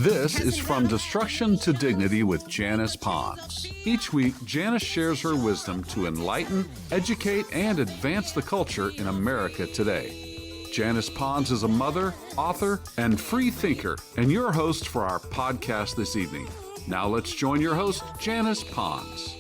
This is From Destruction to Dignity with Janice Pons. Each week, Janice shares her wisdom to enlighten, educate, and advance the culture in America today. Janice Pons is a mother, author, and free thinker, and your host for our podcast this evening. Now let's join your host, Janice Pons.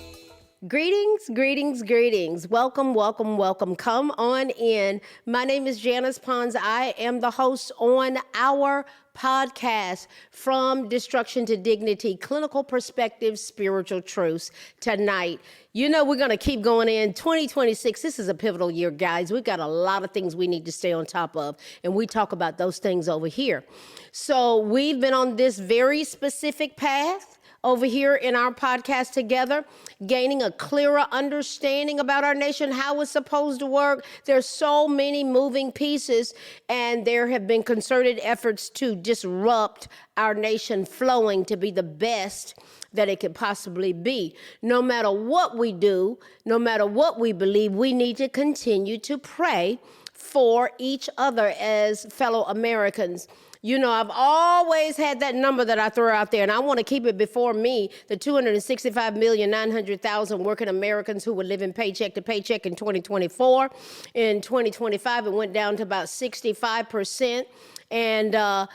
Greetings, greetings, greetings. Welcome, welcome, welcome. Come on in. My name is Janice Pons. I am the host on our podcast, From Destruction to Dignity, Clinical Perspectives, Spiritual Truths. Tonight, you know, we're going to keep going in 2026. This is a pivotal year, guys. We've got a lot of things we need to stay on top of, and we talk about those things over here. So we've been on this very specific path over here in our podcast together, gaining a clearer understanding about our nation, how it's supposed to work. There's so many moving pieces, and there have been concerted efforts to disrupt our nation flowing to be the best that it could possibly be. No matter what we do, no matter what we believe, we need to continue to pray for each other as fellow Americans. You know, I've always had that number that I throw out there, and I want to keep it before me, the 265,900,000 working Americans who were living paycheck to paycheck in 2024. In 2025, it went down to about 65%, and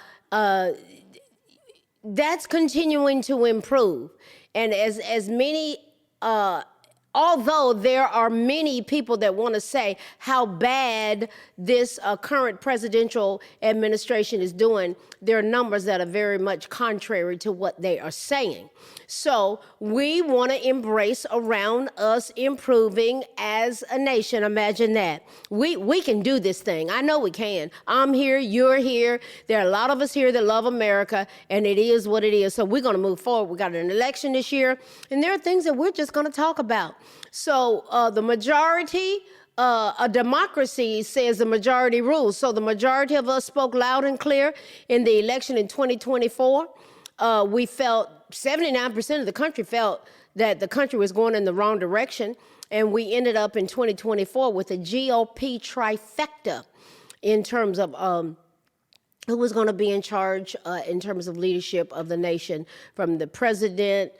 that's continuing to improve. And as many although there are many people that want to say how bad this current presidential administration is doing, there are numbers that are very much contrary to what they are saying. So we want to embrace around us improving as a nation. Imagine that. We can do this thing. I know we can. I'm here. You're here. There are a lot of us here that love America, and it is what it is. So we're going to move forward. We got an election this year, and there are things that we're just going to talk about. So the majority, a democracy says the majority rules. So the majority of us spoke loud and clear in the election in 2024. We felt 79% of the country felt that the country was going in the wrong direction. And we ended up in 2024 with a GOP trifecta in terms of who was going to be in charge in terms of leadership of the nation, from the president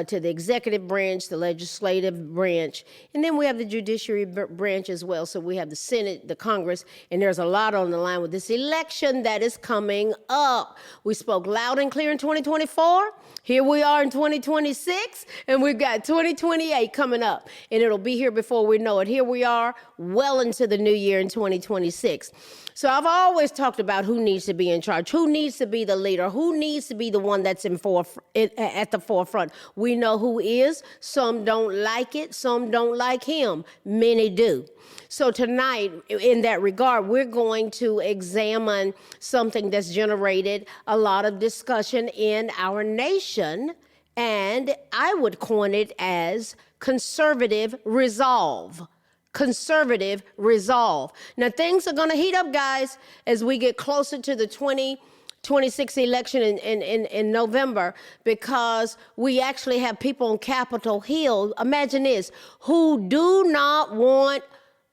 to the executive branch, the legislative branch, and then we have the judiciary branch as well. So we have the Senate, the Congress, and there's a lot on the line with this election that is coming up. We spoke loud and clear in 2024. Here we are in 2026, and we've got 2028 coming up, and it'll be here before we know it. Here we are, well into the new year in 2026. So I've always talked about who needs to be in charge, who needs to be the leader, who needs to be the one that's at the forefront. We know who is. Some don't like it. Some don't like him. Many do. So tonight, in that regard, we're going to examine something that's generated a lot of discussion in our nation, and I would coin it as conservative resolve. Conservative resolve. Now, things are going to heat up, guys, as we get closer to the 2026 election in November, because we actually have people on Capitol Hill, imagine this, who do not want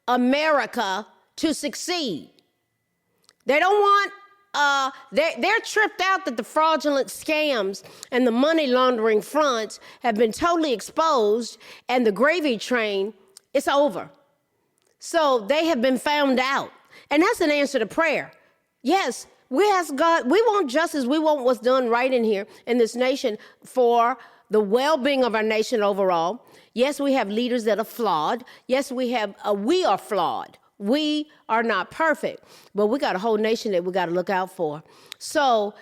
America to succeed. They don't want, they're tripped out that the fraudulent scams and the money laundering fronts have been totally exposed, and the gravy train, it's over. So they have been found out. And that's an answer to prayer. Yes, we ask God, we want justice. We want what's done right in here in this nation for the well-being of our nation overall. Yes, we have leaders that are flawed. Yes, we are flawed. We are not perfect, but we got a whole nation that we got to look out for. So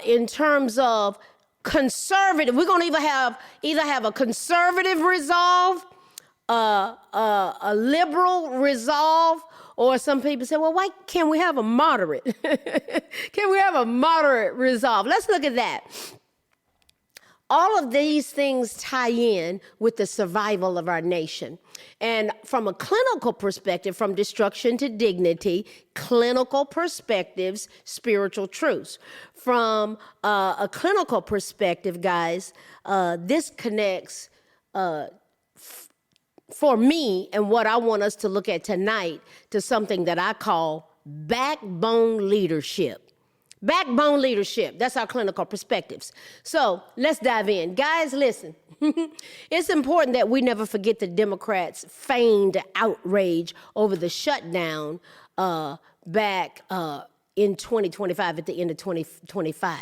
in terms of conservative, we're going to either have a conservative resolve, a liberal resolve, or some people say, well, why can't we have a moderate? Can we have a moderate resolve? Let's look at that. All of these things tie in with the survival of our nation. And from a clinical perspective, from destruction to dignity, clinical perspectives, spiritual truths. From a clinical perspective, guys, this connects for me and what I want us to look at tonight to something that I call backbone leadership. Backbone leadership. That's our clinical perspectives. So let's dive in. Guys, listen. It's important that we never forget the Democrats' feigned outrage over the shutdown back in 2025, at the end of 2025.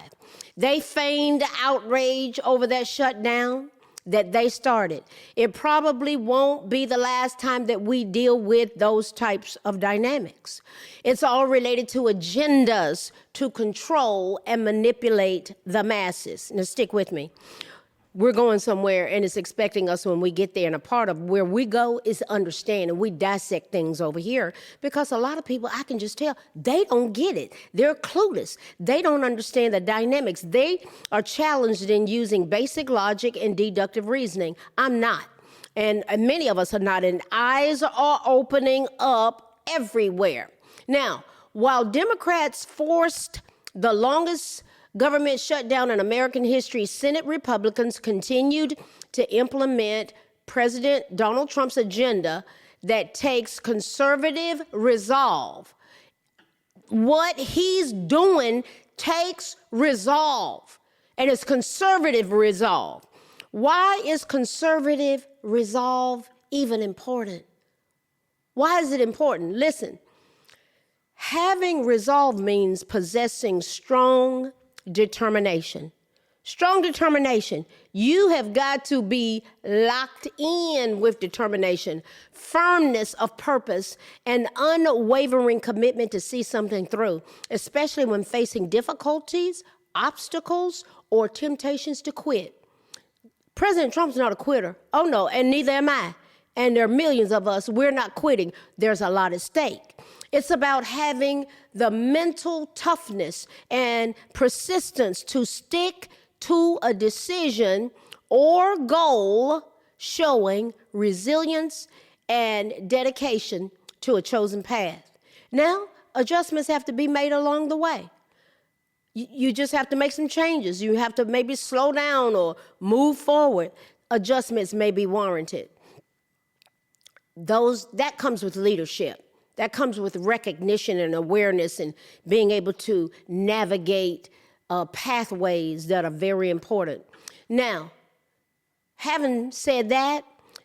They feigned outrage over that shutdown that they started. It probably won't be the last time that we deal with those types of dynamics. It's all related to agendas to control and manipulate the masses. Now, stick with me. We're going somewhere, and it's expecting us when we get there. And a part of where we go is understand, and we dissect things over here, because a lot of people, I can just tell, they don't get it. They're clueless. They don't understand the dynamics. They are challenged in using basic logic and deductive reasoning. I'm not. And many of us are not. And eyes are opening up everywhere. Now, while Democrats forced the longest government shutdown in American history, Senate Republicans continued to implement President Donald Trump's agenda that takes conservative resolve. What he's doing takes resolve, and it's conservative resolve. Why is conservative resolve even important? Why is it important? Listen, having resolve means possessing strong determination. Strong determination. You have got to be locked in with determination, firmness of purpose, and unwavering commitment to see something through, especially when facing difficulties, obstacles, or temptations to quit. President Trump's not a quitter. Oh no, and neither am I. And there are millions of us. We're not quitting. There's a lot at stake. It's about having the mental toughness and persistence to stick to a decision or goal, showing resilience and dedication to a chosen path. Now, adjustments have to be made along the way. You just have to make some changes. You have to maybe slow down or move forward. Adjustments may be warranted. That comes with leadership. That comes with recognition and awareness and being able to navigate pathways that are very important. Now, having said that,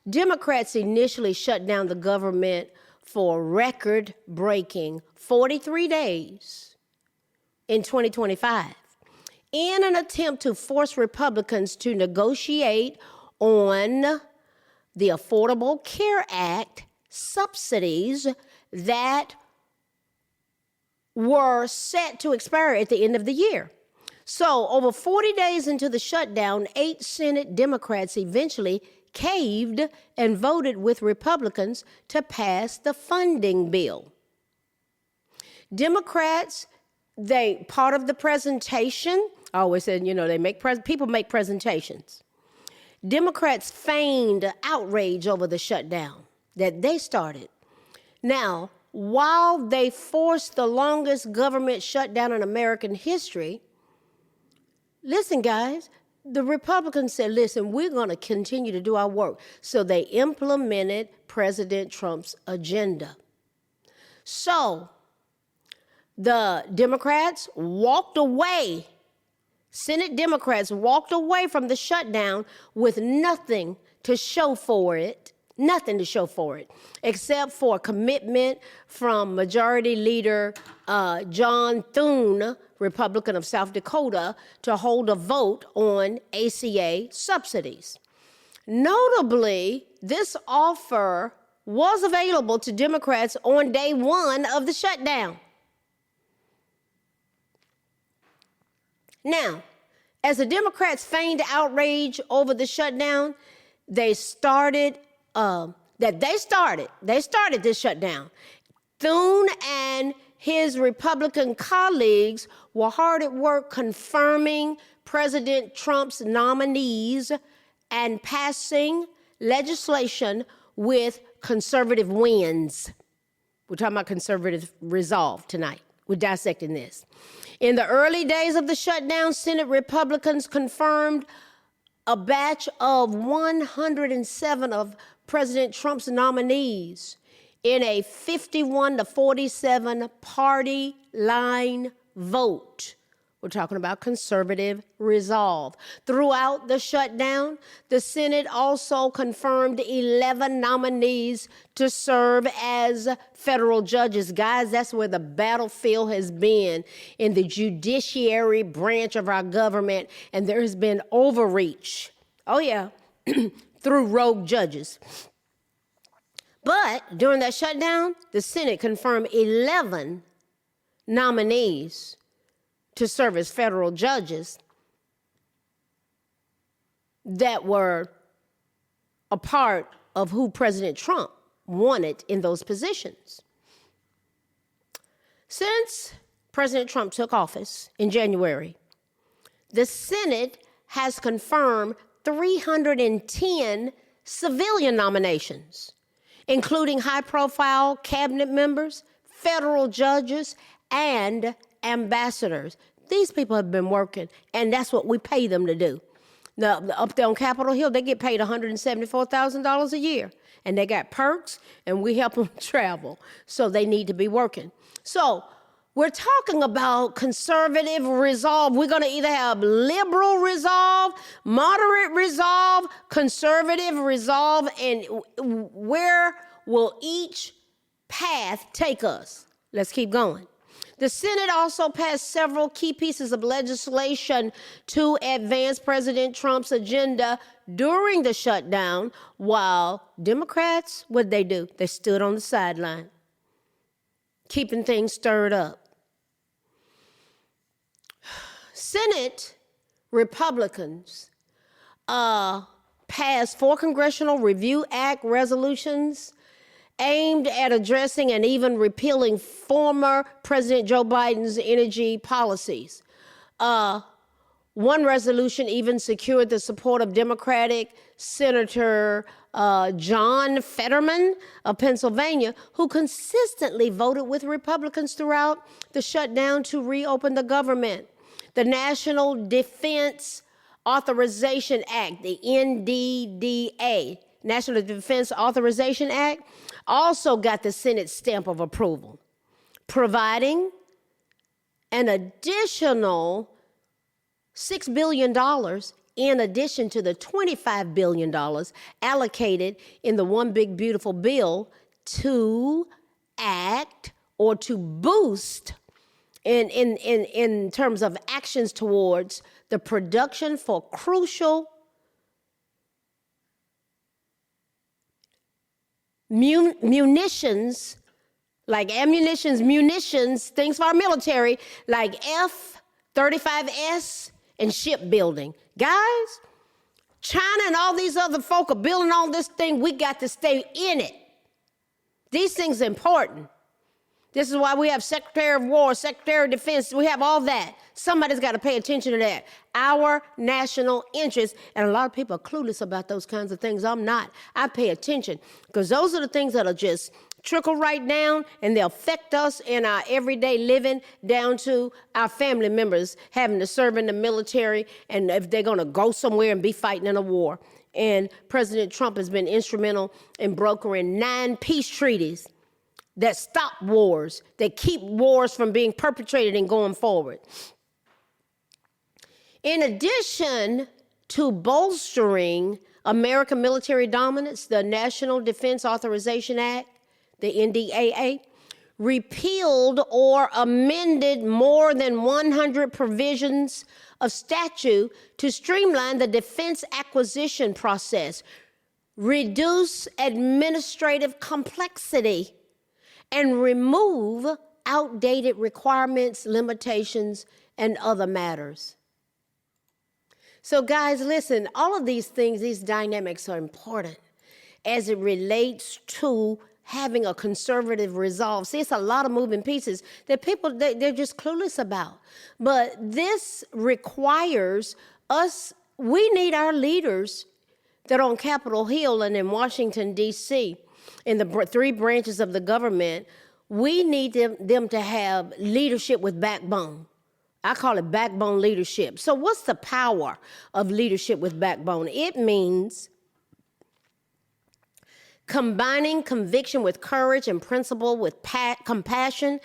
Democrats initially shut down the government for a record-breaking 43 days in 2025 in an attempt to force Republicans to negotiate on the Affordable Care Act subsidies that were set to expire at the end of the year. So over 40 days into the shutdown, 8 Senate Democrats eventually caved and voted with Republicans to pass the funding bill. Democrats, part of the presentation, I always said, people make presentations. Democrats feigned outrage over the shutdown that they started. Now, while they forced the longest government shutdown in American history, listen, guys, the Republicans said, listen, we're going to continue to do our work. So they implemented President Trump's agenda. So the Democrats walked away. Senate Democrats walked away from the shutdown with nothing to show for it. Nothing to show for it, except for a commitment from Majority Leader John Thune, Republican of South Dakota, to hold a vote on ACA subsidies. Notably, this offer was available to Democrats on day one of the shutdown. Now, as the Democrats feigned outrage over the shutdown, they started this shutdown. Thune and his Republican colleagues were hard at work confirming President Trump's nominees and passing legislation with conservative wins. We're talking about conservative resolve tonight. We're dissecting this. In the early days of the shutdown, Senate Republicans confirmed a batch of 107 of President Trump's nominees in a 51-47 party line vote We're talking about conservative resolve. Throughout the shutdown, the Senate also confirmed 11 nominees to serve as federal judges. Guys, that's where the battlefield has been in the judiciary branch of our government, and there has been overreach. Oh, yeah, through rogue judges. But during that shutdown, the Senate confirmed 11 nominees to serve as federal judges that were a part of who President Trump wanted in those positions. Since President Trump took office in January, the Senate has confirmed 310 civilian nominations, including high-profile cabinet members, federal judges, and ambassadors. These people have been working, and that's what we pay them to do. Now, up there on Capitol Hill, they get paid $174,000 a year, and they got perks, and we help them travel, so they need to be working. So we're talking about conservative resolve. We're going to either have liberal resolve, moderate resolve, conservative resolve, and where will each path take us? Let's keep going. The Senate also passed several key pieces of legislation to advance President Trump's agenda during the shutdown, while Democrats, what'd they do? They stood on the sideline, keeping things stirred up. Senate Republicans passed 4 Congressional Review Act resolutions aimed at addressing and even repealing former President Joe Biden's energy policies. One resolution even secured the support of Democratic Senator John Fetterman of Pennsylvania, who consistently voted with Republicans throughout the shutdown to reopen the government. The National Defense Authorization Act, the NDDA, National Defense Authorization Act, also got the Senate's stamp of approval, providing an additional $6 billion in addition to the $25 billion allocated in the One Big Beautiful Bill to act or to boost in terms of actions towards the production for crucial munitions, like munitions, things for our military, like F-35S and shipbuilding. Guys, China and all these other folk are building all this thing. We got to stay in it. These things are important. This is why we have Secretary of War, Secretary of Defense. We have all that. Somebody's got to pay attention to that. Our national interest, and a lot of people are clueless about those kinds of things. I'm not. I pay attention because those are the things that'll just trickle right down, and they'll affect us in our everyday living, down to our family members having to serve in the military, and if they're going to go somewhere and be fighting in a war. And President Trump has been instrumental in brokering 9 peace treaties that stop wars, that keep wars from being perpetrated and going forward. In addition to bolstering American military dominance, the National Defense Authorization Act, the NDAA, repealed or amended more than 100 provisions of statute to streamline the defense acquisition process, reduce administrative complexity, and remove outdated requirements, limitations, and other matters. So guys, listen, all of these things, these dynamics are important as it relates to having a conservative resolve. See, it's a lot of moving pieces that people, they're just clueless about. But this requires us, we need our leaders that are on Capitol Hill and in Washington, D.C., in the 3 branches of the government. We need them to have leadership with backbone. I call it backbone leadership. So what's the power of leadership with backbone? It means combining conviction with courage and principle with compassion,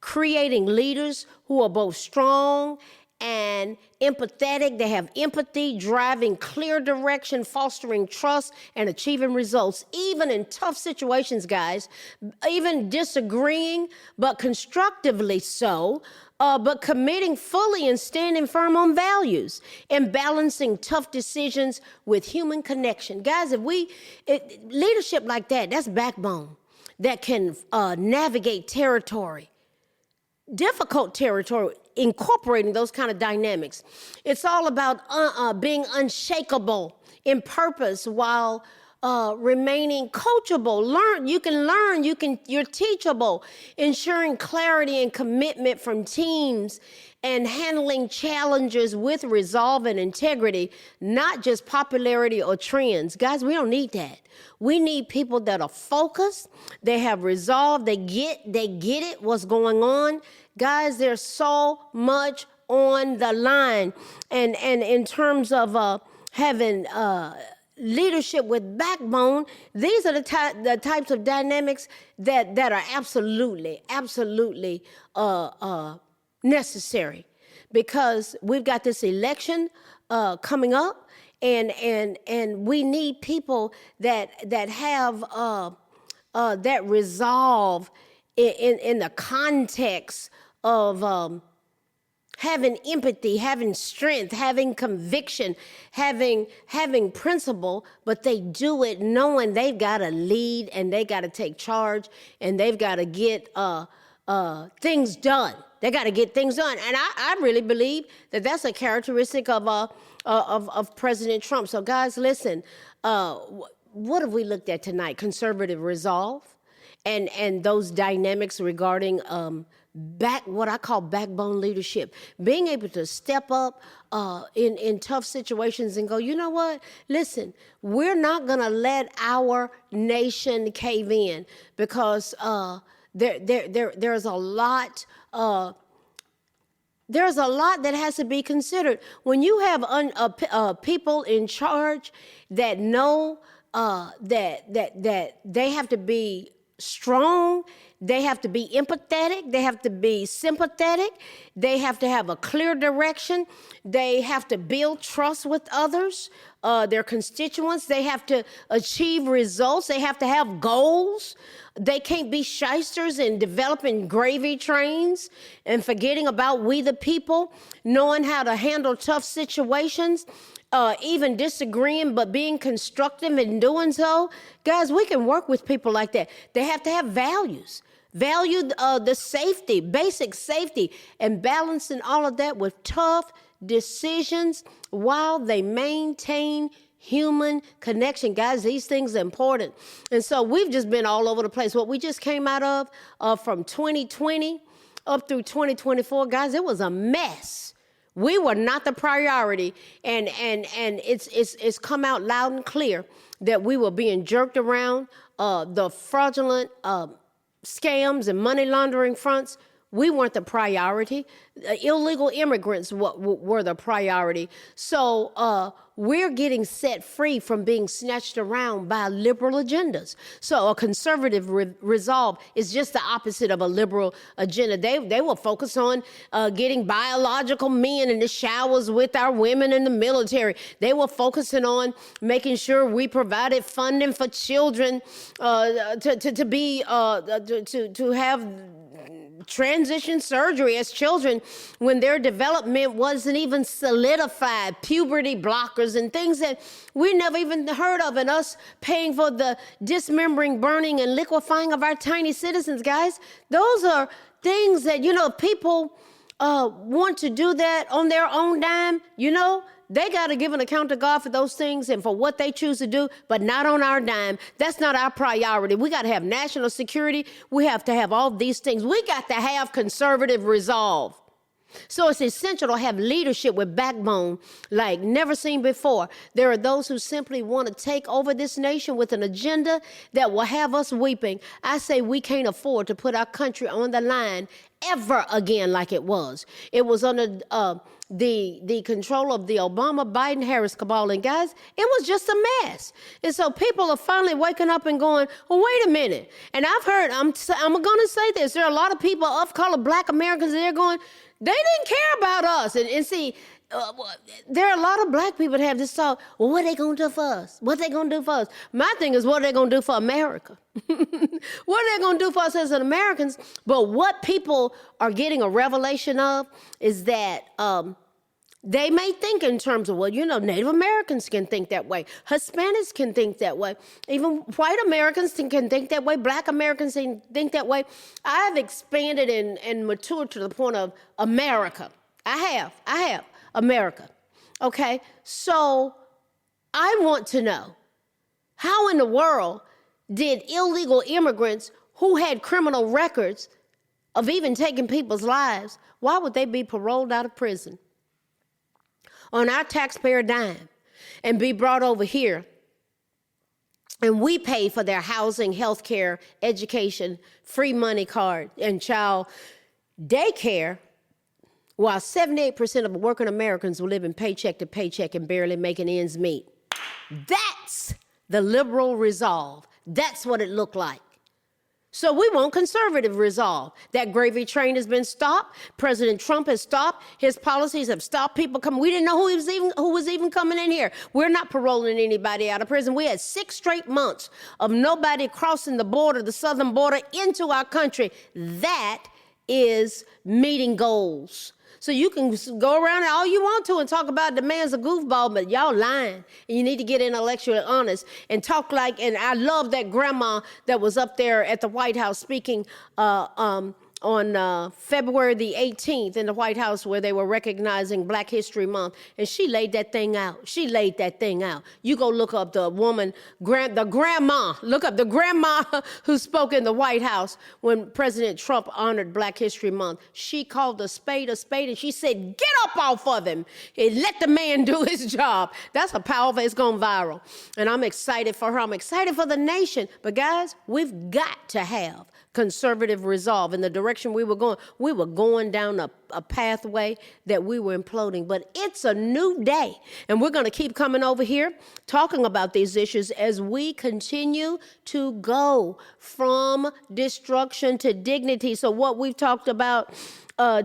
creating leaders who are both strong and empathetic. They have empathy, driving clear direction, fostering trust, and achieving results, even in tough situations, guys, even disagreeing, but constructively so, but committing fully and standing firm on values and balancing tough decisions with human connection. Guys, leadership like that, that's backbone that can navigate territory, difficult territory, incorporating those kind of dynamics. It's all about being unshakable in purpose while remaining coachable. You're teachable, ensuring clarity and commitment from teams, and handling challenges with resolve and integrity, not just popularity or trends. Guys, we don't need that. We need people that are focused, they have resolve, they get it, what's going on. Guys, there's so much on the line. And in terms of having leadership with backbone, these are the types of dynamics that are absolutely necessary, because we've got this election coming up, and we need people that have that resolve in the context of having empathy, having strength, having conviction, having principle, but they do it knowing they've got to lead and they got to take charge and they've got to get things done. They got to get things done, and I really believe that that's a characteristic of President Trump. So, guys, listen. What have we looked at tonight? Conservative resolve, and those dynamics regarding what I call backbone leadership, being able to step up in tough situations and go, you know what? Listen, we're not going to let our nation cave in, because there's a lot. There's a lot that has to be considered when you have people in charge that know that they have to be strong. They have to be empathetic. They have to be sympathetic. They have to have a clear direction. They have to build trust with others, their constituents. They have to achieve results. They have to have goals. They can't be shysters and developing gravy trains and forgetting about we the people, knowing how to handle tough situations, even disagreeing, but being constructive in doing so. Guys, we can work with people like that. They have to have values. Value the safety, basic safety, and balancing all of that with tough decisions while they maintain human connection. Guys, these things are important. And so we've just been all over the place. What we just came out of from 2020 up through 2024, guys, it was a mess. We were not the priority, and it's come out loud and clear that we were being jerked around, the fraudulent scams and money laundering fronts. We weren't the priority. Illegal immigrants were the priority. So we're getting set free from being snatched around by liberal agendas. So a conservative resolve is just the opposite of a liberal agenda. They will focus on getting biological men in the showers with our women in the military. They were focusing on making sure we provided funding for children to have transition surgery as children when their development wasn't even solidified, puberty blockers and things that we never even heard of, and us paying for the dismembering, burning, and liquefying of our tiny citizens. Guys, those are things that, people want to do that on their own dime. They got to give an account to God for those things and for what they choose to do, but not on our dime. That's not our priority. We got to have national security. We have to have all these things. We got to have conservative resolve. So it's essential to have leadership with backbone like never seen before. There are those who simply want to take over this nation with an agenda that will have us weeping. I say we can't afford to put our country on the line ever again like it was. It was under the control of the Obama, Biden, Harris cabal. And guys, it was just a mess. And so people are finally waking up and going, well, wait a minute. And I've heard, I'm going to say this, there are a lot of people of color, Black Americans, they're going, They didn't care about us. And see, there are a lot of black people that have this thought, well, what are they going to do for us? What are they going to do for us? My thing is, what are they going to do for America? What are they going to do for us as Americans? But what people are getting a revelation of is that they may think in terms of, well, Native Americans can think that way. Hispanics can think that way. Even white Americans can think that way. Black Americans can think that way. I've expanded and matured to the point of America. I have America. Okay? So I want to know, how in the world did illegal immigrants who had criminal records of even taking people's lives, why would they be paroled out of prison on our taxpayer dime and be brought over here, and we pay for their housing, health care, education, free money card, and child daycare, while 78% of working Americans will live in paycheck to paycheck and barely making ends meet? That's the liberal resolve. That's what it looked like. So we want conservative resolve. That gravy train has been stopped. President Trump has stopped. His policies have stopped people coming. We didn't know who was even coming in here. We're not paroling anybody out of prison. We had 6 straight months of nobody crossing the border, the southern border, into our country. That is meeting goals. So you can go around all you want to and talk about the man's a goofball, but y'all lying. And you need to get intellectually honest and talk like, and I love that grandma that was up there at the White House speaking on February the 18th in the White House, where they were recognizing Black History Month. And she laid that thing out. You go look up the woman, the grandma. Look up the grandma who spoke in the White House when President Trump honored Black History Month. She called a spade, and she said, get up off of him and let the man do his job. That's a powerful, it's gone viral. And I'm excited for her. I'm excited for the nation. But guys, we've got to have conservative resolve in the direction we were going. We were going down a pathway that we were imploding, but it's a new day. And we're going to keep coming over here talking about these issues as we continue to go from destruction to dignity. So what we've talked about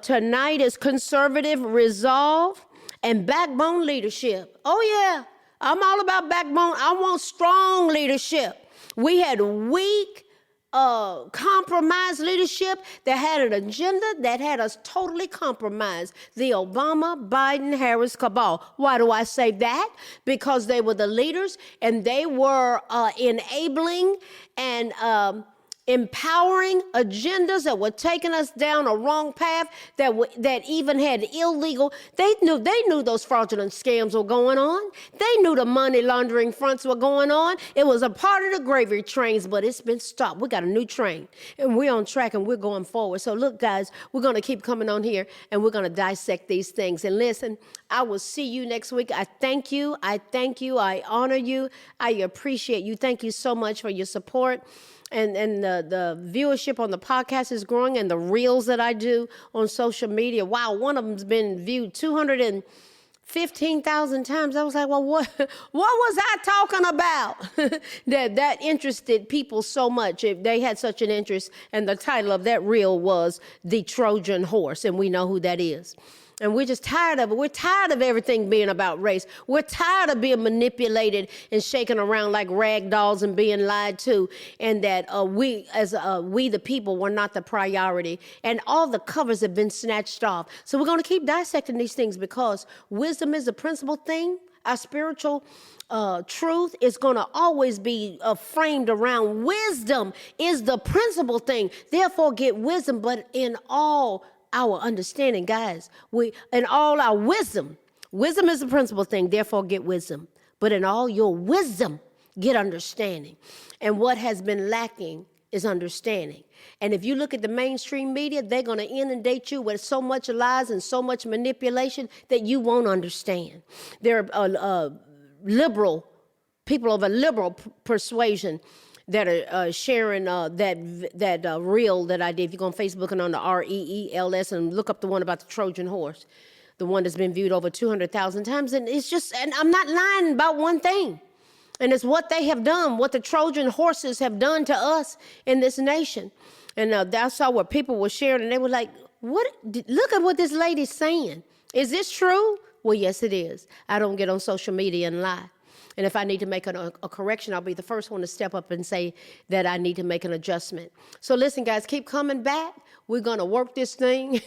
tonight is conservative resolve and backbone leadership. Oh yeah, I'm all about backbone. I want strong leadership. We had weak, compromised leadership that had an agenda that had us totally compromised. The Obama, Biden, Harris cabal. Why do I say that? Because they were the leaders and they were enabling and empowering agendas that were taking us down a wrong path, that even had illegal. They knew those fraudulent scams were going on. They knew the money laundering fronts were going on. It was a part of the gravy trains, but it's been stopped. We got a new train, and we're on track, and we're going forward. So look, guys, we're going to keep coming on here, and we're going to dissect these things. And listen, I will see you next week. I thank you. I honor you. I appreciate you. Thank you so much for your support. And the viewership on the podcast is growing, and the reels that I do on social media. Wow, one of them's been viewed 215,000 times. I was like, well, what was I talking about that interested people so much? If they had such an interest, and the title of that reel was The Trojan Horse, and we know who that is. And we're just tired of it. We're tired of everything being about race. We're tired of being manipulated and shaken around like rag dolls and being lied to, and that we the people were not the priority. And all the covers have been snatched off. So we're going to keep dissecting these things, because wisdom is the principal thing. Our spiritual truth is going to always be framed around wisdom is the principal thing. Therefore, get wisdom, but in all our understanding, guys, in all our wisdom is the principal thing. Therefore, get wisdom. But in all your wisdom, get understanding. And what has been lacking is understanding. And if you look at the mainstream media, they're going to inundate you with so much lies and so much manipulation that you won't understand. There are people of a liberal persuasion that are sharing that reel that I did. If you go on Facebook and on the REELS and look up the one about the Trojan horse, the one that's been viewed over 200,000 times. And it's just, and I'm not lying about one thing. And it's what they have done, what the Trojan horses have done to us in this nation. And I saw where people were sharing, and they were like, Look at what this lady's saying. Is this true? Well, yes, it is. I don't get on social media and lie. And if I need to make a correction, I'll be the first one to step up and say that I need to make an adjustment. So listen, guys, keep coming back. We're going to work this thing,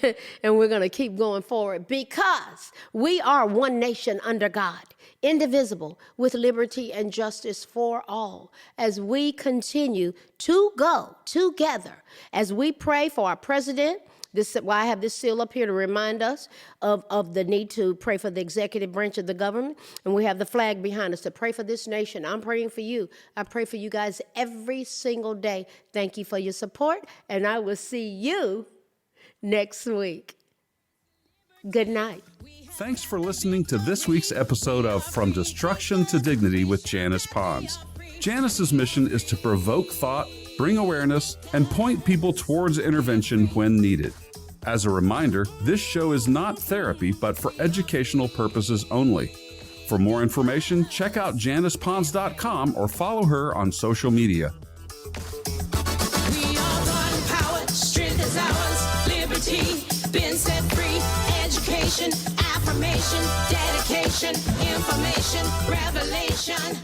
and we're going to keep going forward because we are one nation under God, indivisible, with liberty and justice for all. As we continue to go together, as we pray for our president. This is why I have this seal up here to remind us of the need to pray for the executive branch of the government. And we have the flag behind us to pray for this nation. I'm praying for you. I pray for you guys every single day. Thank you for your support. And I will see you next week. Good night. Thanks for listening to this week's episode of From Destruction to Dignity with Janice Pons. Janice's mission is to provoke thought, bring awareness, and point people towards intervention when needed. As a reminder, this show is not therapy, but for educational purposes only. For more information, check out JanicePons.com or follow her on social media. We are God empowered, strength is ours, liberty, been set free, education, affirmation, dedication, information, revelation.